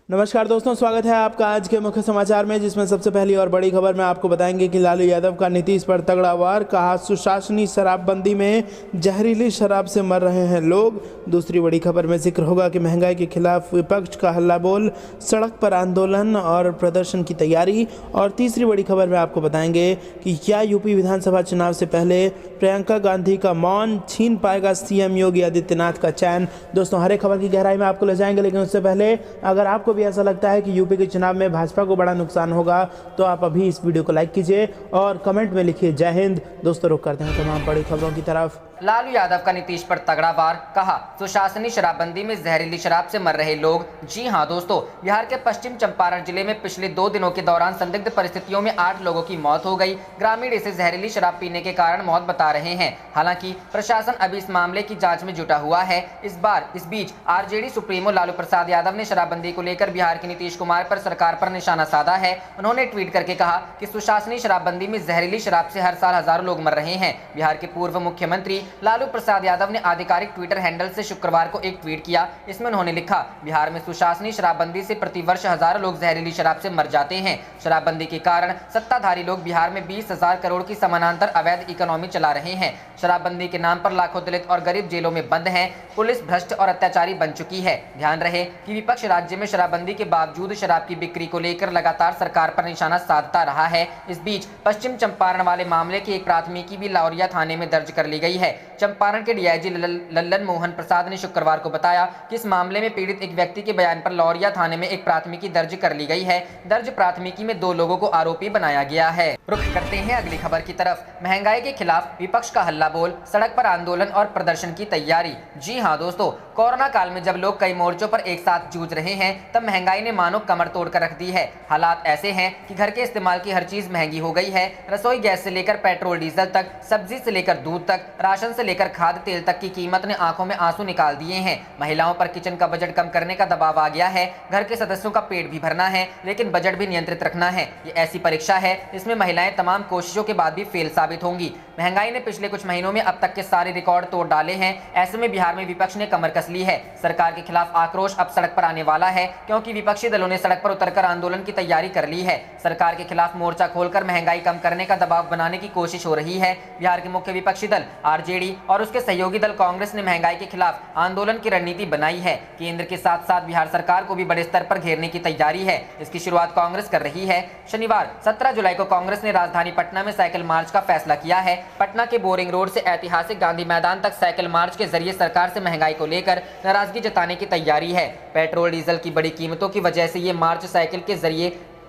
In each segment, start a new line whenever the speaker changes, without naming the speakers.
नमस्कार दोस्तों, स्वागत है आपका आज के मुख्य समाचार में, जिसमें सबसे पहली और बड़ी खबर में आपको बताएंगे कि लालू यादव का नीतीश पर तगड़ा वार। कहा, सुशासनी शराबबंदी में जहरीली शराब से मर रहे हैं लोग। दूसरी बड़ी खबर में जिक्र होगा कि महंगाई के खिलाफ विपक्ष का हल्ला बोल, सड़क पर आंदोलन और प्रदर्शन की तैयारी। और तीसरी बड़ी खबर में आपको बताएंगे कि क्या यूपी विधानसभा चुनाव से पहले प्रियंका गांधी का मौन छीन पाएगा सीएम योगी आदित्यनाथ का चैन। दोस्तों, हर एक खबर की गहराई में आपको ले जाएंगे, लेकिन उससे पहले अगर आपको भी ऐसा लगता है कि यूपी के चुनाव में भाजपा को बड़ा नुकसान होगा तो आप अभी इस वीडियो को लाइक कीजिए और कमेंट में लिखिए जय हिंद। दोस्तों, रुक करते हैं तमाम बड़ी खबरों की तरफ।
लालू यादव का नीतीश पर तगड़ा वार। कहा, सुशासनी शराबबंदी में जहरीली शराब से मर रहे लोग। जी हां दोस्तों, बिहार के पश्चिम चंपारण जिले में पिछले 2 दिनों के दौरान संदिग्ध परिस्थितियों में 8 लोगों की मौत हो गई। ग्रामीण इसे जहरीली शराब पीने के कारण मौत बता रहे हैं। हालांकि प्रशासन अभी इस मामले की जांच में जुटा हुआ है। इस बीच आरजेडी सुप्रीमो लालू प्रसाद यादव ने शराबबंदी को लेकर बिहार के नीतीश कुमार पर सरकार पर निशाना साधा है। उन्होंने ट्वीट करके कहा कि सुशासनी शराबबंदी में जहरीली शराब से हर साल हजारों लोग मर रहे हैं। बिहार के पूर्व मुख्यमंत्री लालू प्रसाद यादव ने आधिकारिक ट्विटर हैंडल से शुक्रवार को एक ट्वीट किया। इसमें उन्होंने लिखा, बिहार में सुशासनी शराबबंदी से प्रतिवर्ष हजारों लोग जहरीली शराब से मर जाते हैं। शराबबंदी के कारण सत्ताधारी लोग बिहार में 20,000 करोड़ की समानांतर अवैध इकोनॉमी चला रहे हैं। शराबबंदी के नाम पर लाखों दलित और गरीब जेलों में बंद हैं। पुलिस भ्रष्ट और अत्याचारी बन चुकी है। ध्यान रहे कि विपक्ष राज्य में शराबबंदी के बावजूद शराब की बिक्री को लेकर लगातार सरकार पर निशाना साधता रहा है। इस बीच पश्चिम चंपारण वाले मामले की एक प्राथमिकी भी लौरिया थाने में दर्ज कर ली गई है। चंपारण के डीआईजी लल्लन मोहन प्रसाद ने शुक्रवार को बताया कि इस मामले में पीड़ित एक व्यक्ति के बयान पर लौरिया थाने में एक प्राथमिकी दर्ज कर ली गई है। दर्ज प्राथमिकी में 2 लोगों को आरोपी बनाया गया है। रुख करते हैं अगली खबर की तरफ। महंगाई के खिलाफ विपक्ष का हल्ला बोल, सड़क पर आंदोलन और प्रदर्शन की तैयारी। जी हां दोस्तों, कोरोना काल में जब लोग कई मोर्चों पर एक साथ जूझ रहे हैं, तब महंगाई ने मानो कमर तोड़ कर रख दी है। हालात ऐसे हैं कि घर के इस्तेमाल की हर चीज महंगी हो गई है। रसोई गैस से लेकर पेट्रोल डीजल तक, सब्जी से लेकर दूध तक, राशन से लेकर खाद्य तेल तक की कीमत ने आंखों में आंसू निकाल दिए हैं। महिलाओं पर किचन का बजट कम करने का दबाव आ गया है। घर के सदस्यों का पेट भी भरना है, लेकिन बजट भी नियंत्रित रखना है। ये ऐसी परीक्षा है, इसमें महिलाएं तमाम कोशिशों के बाद भी फेल साबित होंगी। महंगाई ने पिछले कुछ महीनों में अब तक के सारे रिकॉर्ड तोड़ डाले हैं। ऐसे में बिहार में विपक्ष ने कमर कस ली है। सरकार के खिलाफ आक्रोश अब सड़क पर आने वाला है, क्योंकि विपक्षी दलों ने सड़क पर उतरकर आंदोलन की तैयारी कर ली है। सरकार के खिलाफ मोर्चा खोलकर महंगाई कम करने का दबाव बनाने की कोशिश हो रही है। बिहार के मुख्य विपक्षी दल आरजेडी और उसके सहयोगी दल कांग्रेस ने महंगाई के खिलाफ आंदोलन की रणनीति बनाई है। केंद्र के साथ साथ बिहार सरकार को भी बड़े स्तर पर घेरने की तैयारी है। इसकी शुरुआत कांग्रेस कर रही है। शनिवार 17 जुलाई को कांग्रेस ने राजधानी पटना में साइकिल मार्च का फैसला किया है। पटना के बोरिंग रोड से ऐतिहासिक गांधी मैदान तक साइकिल मार्च के जरिए सरकार से महंगाई को लेकर नाराजगी जताने की तैयारी है। पेट्रोल डीजल की बड़ी कीमतों की वजह से ये मार्च साइकिल के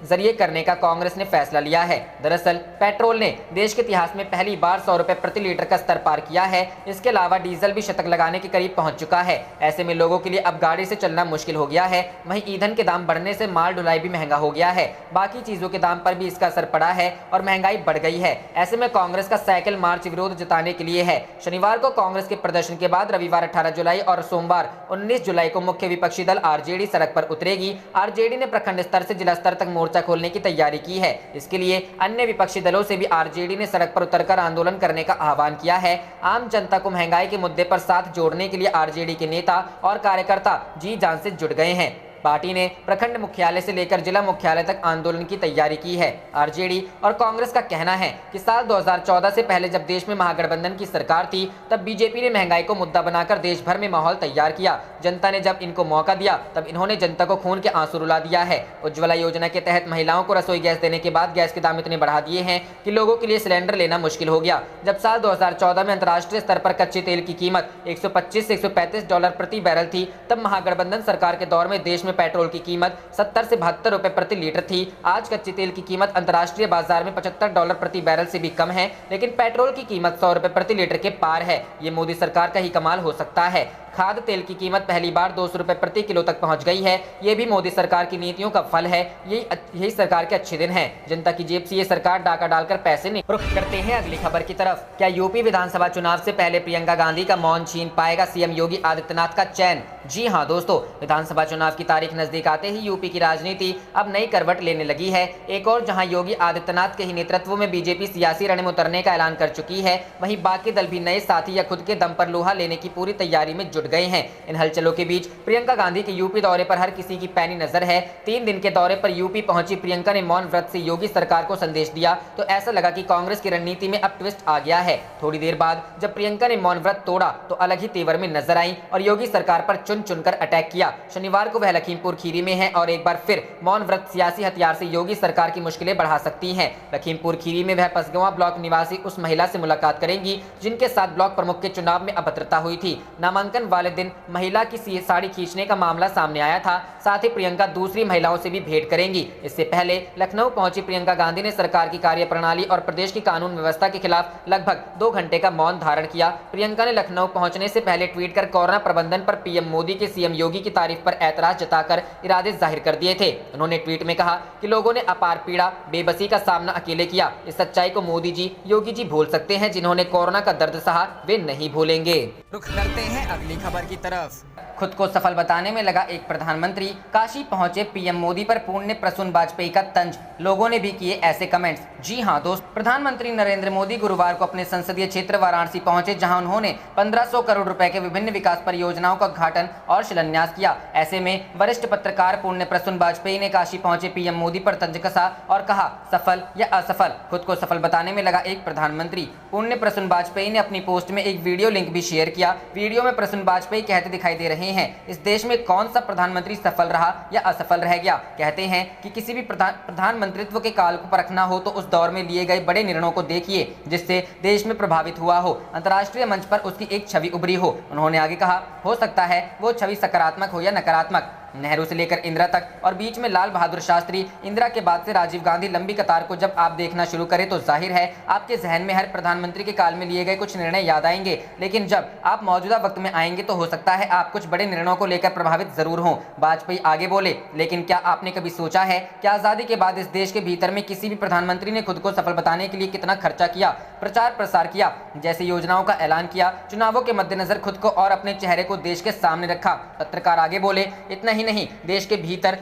जरिए करने का कांग्रेस ने फैसला लिया है। दरअसल पेट्रोल ने देश के इतिहास में पहली बार 100 रुपए प्रति लीटर का स्तर पार किया है। इसके अलावा डीजल भी शतक लगाने के करीब पहुंच चुका है। ऐसे में लोगों के लिए अब गाड़ी से चलना मुश्किल हो गया है। वहीं ईंधन के दाम बढ़ने से माल ढुलाई भी महंगा हो गया है। बाकी चीजों के दाम पर भी इसका असर पड़ा है और महंगाई बढ़ गई है। ऐसे में कांग्रेस का साइकिल मार्च विरोध जताने के लिए है। शनिवार को कांग्रेस के प्रदर्शन के बाद रविवार 18 जुलाई और सोमवार 19 जुलाई को मुख्य विपक्षी दल आरजेडी सड़क पर उतरेगी। आरजेडी ने प्रखंड स्तर से जिला स्तर तक मोर्चा खोलने की तैयारी की है। इसके लिए अन्य विपक्षी दलों से भी आरजेडी ने सड़क पर उतरकर आंदोलन करने का आह्वान किया है। आम जनता को महंगाई के मुद्दे पर साथ जोड़ने के लिए आरजेडी के नेता और कार्यकर्ता जी जान से जुट गए हैं। पार्टी ने प्रखंड मुख्यालय से लेकर जिला मुख्यालय तक आंदोलन की तैयारी की है। आरजेडी और कांग्रेस का कहना है कि साल 2014 से पहले जब देश में महागठबंधन की सरकार थी, तब बीजेपी ने महंगाई को मुद्दा बनाकर देश भर में माहौल तैयार किया। जनता ने जब इनको मौका दिया, तब इन्होंने जनता को खून के आंसू रुला दिया है। उज्ज्वला योजना के तहत महिलाओं को रसोई गैस देने के बाद गैस के दाम इतने बढ़ा दिए हैं कि लोगों के लिए सिलेंडर लेना मुश्किल हो गया। जब साल 2014 में अंतर्राष्ट्रीय स्तर पर कच्चे तेल की कीमत 125 से 135 डॉलर प्रति बैरल थी, तब महागठबंधन सरकार के दौर में देश में पेट्रोल की कीमत 70 से 72 रुपए प्रति लीटर थी। आज कच्चे तेल की कीमत अंतर्राष्ट्रीय बाजार में 75 डॉलर प्रति बैरल से भी कम है, लेकिन पेट्रोल की कीमत 100 रुपए प्रति लीटर के पार है। ये मोदी सरकार का ही कमाल हो सकता है। खाद्य तेल की कीमत पहली बार 200 रुपए प्रति किलो तक पहुंच गई है। ये भी मोदी सरकार की नीतियों का फल है। यही सरकार के अच्छे दिन हैं। जनता की जेब से ये सरकार डाका डालकर पैसे नहीं। रुख करते हैं अगली खबर की तरफ। क्या यूपी विधानसभा चुनाव से पहले प्रियंका गांधी का मौन छीन पाएगा सीएम योगी आदित्यनाथ का चैन? जी हां दोस्तों, विधानसभा चुनाव की तारीख नजदीक आते ही यूपी की राजनीति अब नई करवट लेने लगी है। एक और जहां योगी आदित्यनाथ के ही नेतृत्व में बीजेपी सियासी रण में उतरने का ऐलान कर चुकी है, वहीं बाकी दल भी नए साथी या खुद के दम पर लोहा लेने की पूरी तैयारी में जुट जुट गए हैं। इन हलचलों के बीच प्रियंका गांधी के यूपी दौरे पर हर किसी की पैनी नजर है। 3 दिन के दौरे पर यूपी पहुंची प्रियंका ने मौन व्रत से योगी सरकार को संदेश दिया तो ऐसा लगा कि कांग्रेस की रणनीति में अब ट्विस्ट आ गया है। थोड़ी देर बाद जब प्रियंका ने मौन व्रत तोड़ा तो अलग ही तेवर में नजर आई और योगी सरकार पर चुन चुनकर अटैक किया। शनिवार को वह लखीमपुर खीरी में है और एक बार फिर मौन व्रत सियासी हथियार से योगी सरकार की मुश्किलें बढ़ा सकती हैं। लखीमपुर खीरी में वह पसगवां ब्लॉक निवासी उस महिला से मुलाकात करेंगी जिनके साथ ब्लॉक प्रमुख के चुनाव में अभद्रता हुई थी। नामांकन वाले दिन महिला की साड़ी खींचने का मामला सामने आया था। साथ ही प्रियंका दूसरी महिलाओं से भी भेंट करेंगी। इससे पहले लखनऊ पहुंची प्रियंका गांधी ने सरकार की कार्यप्रणाली और प्रदेश की कानून व्यवस्था के खिलाफ लगभग 2 घंटे का मौन धारण किया। प्रियंका ने लखनऊ पहुंचने से पहले ट्वीट कर कोरोना प्रबंधन पर पीएम मोदी के सीएम योगी की तारीफ पर ऐतराज जताकर इरादे जाहिर कर दिए थे। उन्होंने ट्वीट में कहा कि लोगों ने अपार पीड़ा बेबसी का सामना अकेले किया। इस सच्चाई को मोदी जी योगी जी भूल सकते हैं, जिन्होंने कोरोना का दर्द सहा वे नहीं भूलेंगे।
रुख करते हैं अगली खबर की तरफ।
खुद को सफल बताने में लगा एक प्रधानमंत्री, काशी पहुंचे पीएम मोदी पर पुण्य प्रसून वाजपेयी का तंज। लोगों ने भी किए ऐसे कमेंट्स। जी हां दोस्त, प्रधानमंत्री नरेंद्र मोदी गुरुवार को अपने संसदीय क्षेत्र वाराणसी पहुंचे, जहां उन्होंने 1500 करोड़ रुपए के विभिन्न विकास परियोजनाओं का उद्घाटन और शिलान्यास किया। ऐसे में वरिष्ठ पत्रकार पुण्य प्रसून वाजपेयी ने काशी पहुंचे पीएम मोदी पर तंज कसा और कहा, सफल या असफल। खुद को सफल बताने में लगा एक प्रधानमंत्री। पुण्य प्रसून वाजपेयी ने अपनी पोस्ट में एक वीडियो लिंक भी शेयर किया। वीडियो में प्रसून वाजपेयी कहते दिखाई दे रहे हैं, इस देश में कौन सा प्रधानमंत्री सफल रहा या असफल रह गया। कहते हैं कि किसी भी प्रधानमंत्रित्व के काल को परखना हो तो उस दौर में लिए गए बड़े निर्णयों को देखिए जिससे देश में प्रभावित हुआ हो, अंतर्राष्ट्रीय मंच पर उसकी एक छवि उभरी हो। उन्होंने आगे कहा, हो सकता है वो छवि सकारात्मक हो या नकारात्मक। नेहरू से लेकर इंदिरा तक और बीच में लाल बहादुर शास्त्री, इंदिरा के बाद से राजीव गांधी, लंबी कतार को जब आप देखना शुरू करें तो जाहिर है आपके जहन में हर प्रधानमंत्री के काल में लिए गए कुछ निर्णय याद आएंगे। लेकिन जब आप मौजूदा वक्त में आएंगे तो हो सकता है आप कुछ बड़े निर्णयों को लेकर प्रभावित जरूर हों। वाजपेयी आगे बोले, लेकिन क्या आपने कभी सोचा है कि आजादी के बाद इस देश के भीतर में किसी भी प्रधानमंत्री ने खुद को सफल बताने के लिए कितना खर्चा किया, प्रचार प्रसार किया, जैसे योजनाओं का ऐलान किया, चुनावों के मद्देनजर खुद को और अपने चेहरे को देश के सामने रखा। पत्रकार आगे बोले, इतना ही नहीं, देश के भीतर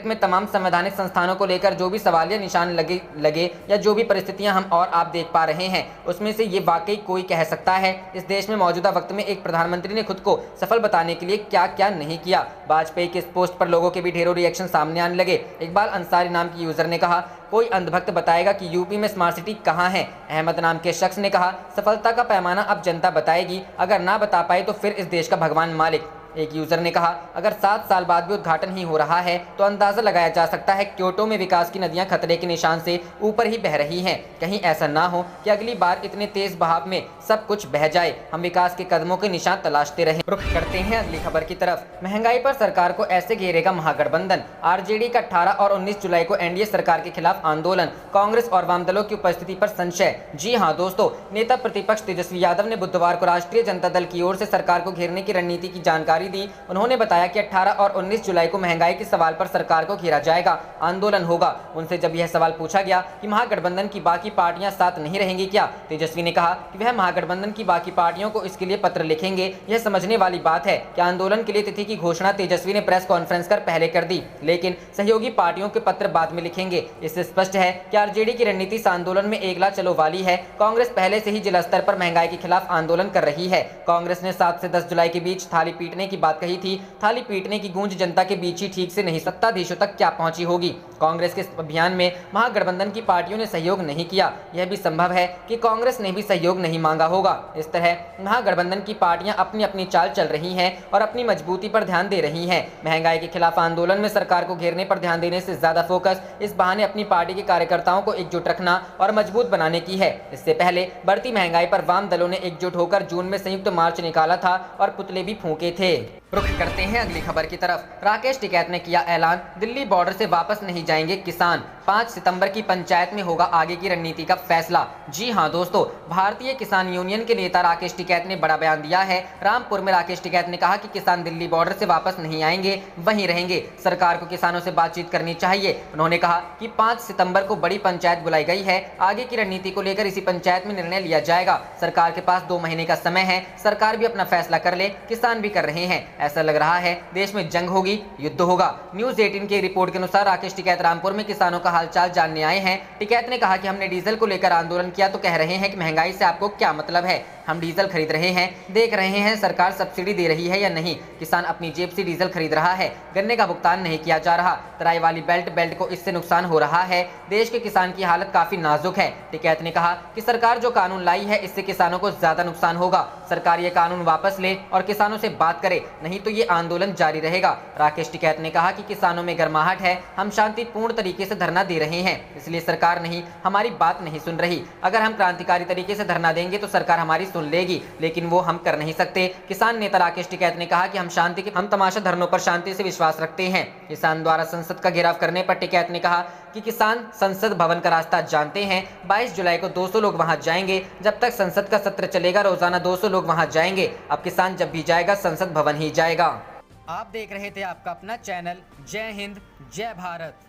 में तमाम संवैधानिक संस्थानों को लेकर जो भी सवालिया निशान लगे या जो भी परिस्थितियां हम और आप देख पा रहे हैं, उसमें से ये वाकई कोई कह सकता है इस देश में मौजूदा वक्त में एक प्रधानमंत्री ने खुद को सफल बताने के लिए क्या क्या नहीं किया। वाजपेयी के इस पोस्ट पर लोगों के भी ढेरों रिएक्शन सामने आने लगे। इकबाल अंसारी नाम की यूजर ने कहा, कोई अंधभक्त बताएगा कि यूपी में स्मार्ट सिटी कहां है। अहमद नाम के शख्स ने कहा, सफलता का पैमाना अब जनता बताएगी, अगर ना बता पाए तो फिर इस देश का भगवान मालिक। एक यूजर ने कहा, अगर 7 साल बाद भी उद्घाटन ही हो रहा है तो अंदाजा लगाया जा सकता है क्योटो में विकास की नदियां खतरे के निशान से ऊपर ही बह रही हैं। कहीं ऐसा ना हो कि अगली बार इतने तेज बहाव में सब कुछ बह जाए। हम विकास के कदमों के निशान तलाशते रहें। रुख करते हैं अगली खबर की तरफ। महंगाई पर सरकार को ऐसे घेरेगा महागठबंधन। आरजेडी का 18 और 19 जुलाई को एनडीए सरकार के खिलाफ आंदोलन, कांग्रेस और वाम दलों की उपस्थिति पर संशय। जी हां दोस्तों, नेता प्रतिपक्ष तेजस्वी यादव ने बुधवार को राष्ट्रीय जनता दल की ओर से सरकार को घेरने की रणनीति की जानकारी दी। उन्होंने बताया कि 18 और 19 जुलाई को महंगाई के सवाल पर सरकार को घेरा जाएगा, आंदोलन होगा। उनसे जब यह सवाल पूछा गया कि महागठबंधन की बाकी पार्टियां साथ नहीं रहेंगी क्या, तेजस्वी ने कहा कि वह महागठबंधन की बाकी पार्टियों को इसके लिए पत्र लिखेंगे। यह समझने वाली बात है कि आंदोलन के लिए तिथि की घोषणा तेजस्वी ने प्रेस कॉन्फ्रेंस कर पहले कर दी, लेकिन सहयोगी पार्टियों के पत्र बाद में लिखेंगे। इससे स्पष्ट है कि आरजेडी की रणनीति इस आंदोलन में एकला चलो वाली है। कांग्रेस पहले से ही जिला स्तर पर महंगाई के खिलाफ आंदोलन कर रही है। कांग्रेस ने 7 से 10 जुलाई के बीच थाली पीटने की बात कही थी। थाली पीटने की गूंज जनता के बीच ही ठीक से नहीं, सत्ताधीशों तक क्या पहुंची होगी। कांग्रेस के अभियान में महागठबंधन की पार्टियों ने सहयोग नहीं किया। यह भी संभव है कि कांग्रेस ने भी सहयोग नहीं मांगा होगा। इस तरह महागठबंधन की पार्टियां अपनी अपनी चाल चल रही हैं और अपनी मजबूती पर ध्यान दे रही हैं। महंगाई के खिलाफ आंदोलन में सरकार को घेरने पर ध्यान देने से ज्यादा फोकस इस बहाने अपनी पार्टी के कार्यकर्ताओं को एकजुट रखना और मजबूत बनाने की है। इससे पहले बढ़ती महंगाई पर वाम दलों ने एकजुट होकर जून में संयुक्त मार्च निकाला था और पुतले भी फूंके थे। रुख करते हैं अगली खबर की तरफ। राकेश टिकैत ने किया ऐलान, दिल्ली बॉर्डर से वापस नहीं जाएंगे किसान। 5 सितंबर की पंचायत में होगा आगे की रणनीति का फैसला। जी हां दोस्तों, भारतीय किसान यूनियन के नेता राकेश टिकैत ने बड़ा बयान दिया है। रामपुर में राकेश टिकैत ने कहा कि किसान दिल्ली बॉर्डर से वापस नहीं आएंगे, वहीं रहेंगे। सरकार को किसानों से बातचीत करनी चाहिए। उन्होंने कहा कि 5 सितंबर को बड़ी पंचायत बुलाई गई है। आगे की रणनीति को लेकर इसी पंचायत में निर्णय लिया जाएगा। सरकार के पास 2 महीने का समय है। सरकार भी अपना फैसला कर ले, किसान भी कर रहे हैं। ऐसा लग रहा है देश में जंग होगी, युद्ध होगा। न्यूज 18 की रिपोर्ट के अनुसार राकेश टिकैत रामपुर में किसानों का हालचाल जानने आए हैं। टिकैत ने कहा कि हमने डीजल को लेकर आंदोलन किया तो कह रहे हैं कि महंगाई से आपको क्या मतलब है। हम डीजल खरीद रहे हैं, देख रहे हैं सरकार सब्सिडी दे रही है या नहीं। किसान अपनी जेब से डीजल खरीद रहा है, गन्ने का भुगतान नहीं किया जा रहा। तराई वाली बेल्ट को इससे नुकसान हो रहा है। देश के किसान की हालत काफी नाजुक है। टिकैत ने कहा कि सरकार जो कानून लाई है इससे किसानों को ज्यादा नुकसान होगा। सरकार ये कानून वापस ले और किसानों से बात करे, नहीं तो ये आंदोलन जारी रहेगा। राकेश टिकैत ने कहा कि किसानों में गर्माहट है, हम शांतिपूर्ण तरीके से धरना दे रहे हैं, इसलिए सरकार नहीं हमारी बात नहीं सुन रही। अगर हम क्रांतिकारी तरीके से धरना देंगे तो सरकार हमारी सुन लेगी, लेकिन वो हम कर नहीं सकते। किसान नेता राकेश टिकैत ने कहा कि हम तमाशा धरनों पर शांति से विश्वास रखते हैं। किसान द्वारा संसद का घेराव करने पर टिकैत ने कहा कि किसान संसद भवन का रास्ता जानते हैं। 22 जुलाई को 200 लोग वहां जाएंगे। जब तक संसद का सत्र चलेगा रोजाना 200 लोग वहां जाएंगे। अब किसान जब भी जाएगा संसद भवन ही जाएगा।
आप देख रहे थे आपका अपना चैनल जय हिंद जय भारत।